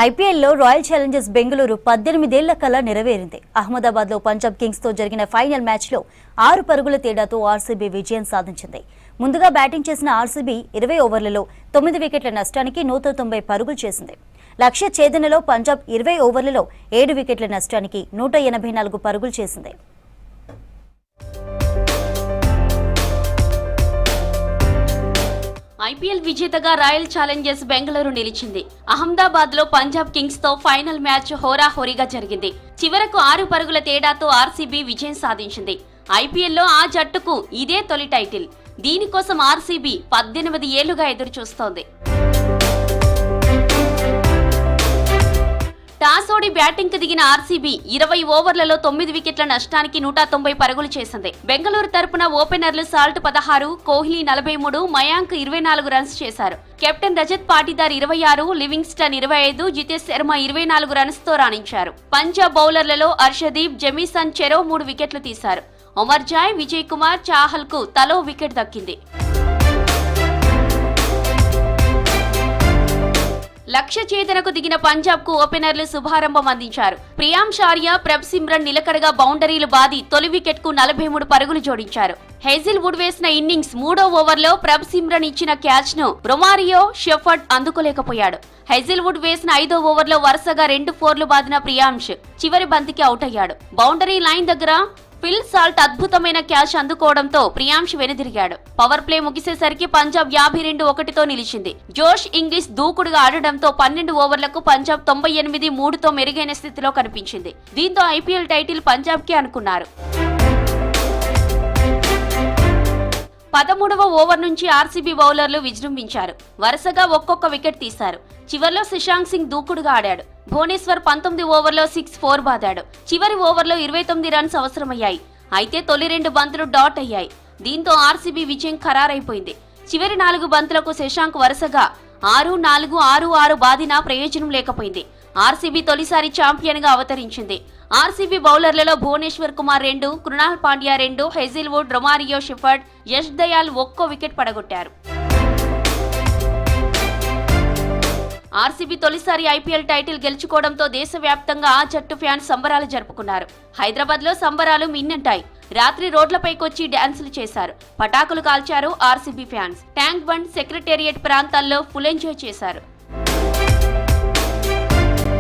ఐపీఎల్లో royal Challengers Bengaluru 18 ఏళ్ల కల నెరవేరింది. అహ్మదాబాద్లో పంజాబ్ కింగ్స్తో జరిగిన ఫైనల్ మ్యాచ్లో 6 పరుగుల తేడాతో ఆర్సీబీ విజయం సాధించింది. ముందుగా బ్యాటింగ్ చేసిన ఆర్సీబీ 20 ఓవర్లలో 9 వికెట్ల నష్టానికి 190 పరుగులు చేసింది. లక్ష్య ఛేదనలో పంజాబ్ 20 ఓవర్లలో 7 వికెట్ల నష్టానికి 184 పరుగులు చేసింది. ఐపీఎల్ విజేతగా రాయల్ ఛాలెంజర్స్ బెంగళూరు నిలిచింది. అహ్మదాబాద్ లో పంజాబ్ కింగ్స్ తో ఫైనల్ మ్యాచ్ హోరాహోరీగా జరిగింది. చివరకు 6 పరుగుల తేడాతో ఆర్సీబీ విజయం సాధించింది. ఐపీఎల్లో ఆ జట్టుకు ఇదే తొలి టైటిల్. దీనికోసం ఆర్సీబీ 18 ఏళ్లుగా ఎదురుచూస్తోంది. టాస్ ఓడి బ్యాటింగ్ కు దిగిన ఆర్సీబీ 20 ఓవర్లలో 9 వికెట్ల నష్టానికి 190 పరుగులు చేసింది. బెంగళూరు తరపున ఓపెనర్లు సాల్ట్ 16, కోహ్లీ 43, మయాంక్ 24 రన్స్ చేశారు. Captain Rajat Patidar 26, Livingstone 25, Jitesh Sharma 24 runs తో రాణించారు. పంజాబ్ బౌలర్లలో అర్షదీప్, జెమీసన్ చెరో 3 వికెట్లు తీశారు. ఒమర్ జాయ్, విజయ్ కుమార్, చాహల్ కు తలో వికెట్ దక్కింది. లక్ష్య ఛేదనకు దిగిన పంజాబ్ కు ఓపెనర్లు శుభారంభం అందించారు. ప్రియాంశ్ ఆర్య, ప్రభ్ సిమ్రన్ నిలకడగా బౌండరీలు బాది తొలి వికెట్ కు 43 పరుగులు జోడించారు. హేజిల్ వుడ్ వేసిన ఇన్నింగ్స్ 3వ ఓవర్లో ప్రభ్ సిమ్రన్ ఇచ్చిన క్యాచ్ ను రొమారియో షెఫర్డ్ అందుకోలేకపోయాడు. హేజిల్ వుడ్ వేసిన 5వ ఓవర్లో వరుసగా 2 ఫోర్లు బాదిన ప్రియాంశ్ చివరి బంతికి అవుట్ అయ్యాడు. బౌండరీ లైన్ దగ్గర ఫిల్ సాల్ట్ అద్భుతమైన క్యాచ్ అందుకోవడంతో ప్రియాంశ్ వెనుదిరిగాడు. పవర్ ప్లే ముగిసేసరికి పంజాబ్ 52-1తో నిలిచింది. జోష్ ఇంగ్లీష్ దూకుడుగా ఆడడంతో 12 ఓవర్లకు పంజాబ్ 98-3తో మెరుగైన స్థితిలో కనిపించింది. దీంతో ఐపీఎల్ టైటిల్ పంజాబ్ కి అనుకున్నారు. 13వ ఓవర్ నుంచి ఆర్సీబీ బౌలర్లు విజృంభించారు. వరుసగా ఒక్కొక్క వికెట్ తీశారు. చివర్లో శశాంక్ సింగ్ దూకుడుగా ఆడాడు. భువనేశ్వర్ 19 ఓవర్లో 6-4 బాదాడు. చివరి ఓవర్లో 29 రన్స్ అవసరమయ్యాయి. అయితే తొలి 2 బంతులు డాట్ అయ్యాయి. దీంతో ఆర్సీబీ విజయం ఖరారైపోయింది. చివరి 4 బంతులకు శశాంక్ వరుసగా 6-4, 6-6 బాదినా ప్రయోజనం లేకపోయింది. ఆర్సీబీ తొలిసారి ఛాంపియన్ గా అవతరించింది. ఆర్సీబీ బౌలర్లలో Bhuvneshwar Kumar 2, Krunal Pandya 2, Hazlewood, Romario Shepherd, Yash Dayal ఒక్కో వికెట్ పడగొట్టారు. ఆర్సీబీ తొలిసారి ఐపీఎల్ టైటిల్ గెలుచుకోవడంతో దేశవ్యాప్తంగా ఆ జట్టు ఫ్యాన్స్ సంబరాలు జరుపుకున్నారు. హైదరాబాద్ లో సంబరాలు మిన్నంటాయి. రాత్రి రోడ్లపైకొచ్చి డాన్సులు చేశారు. పటాకులు కాల్చారు RCB fans. Tank Bund, secretariat ప్రాంతాల్లో ఫుల్ ఎంజాయ్ చేశారు.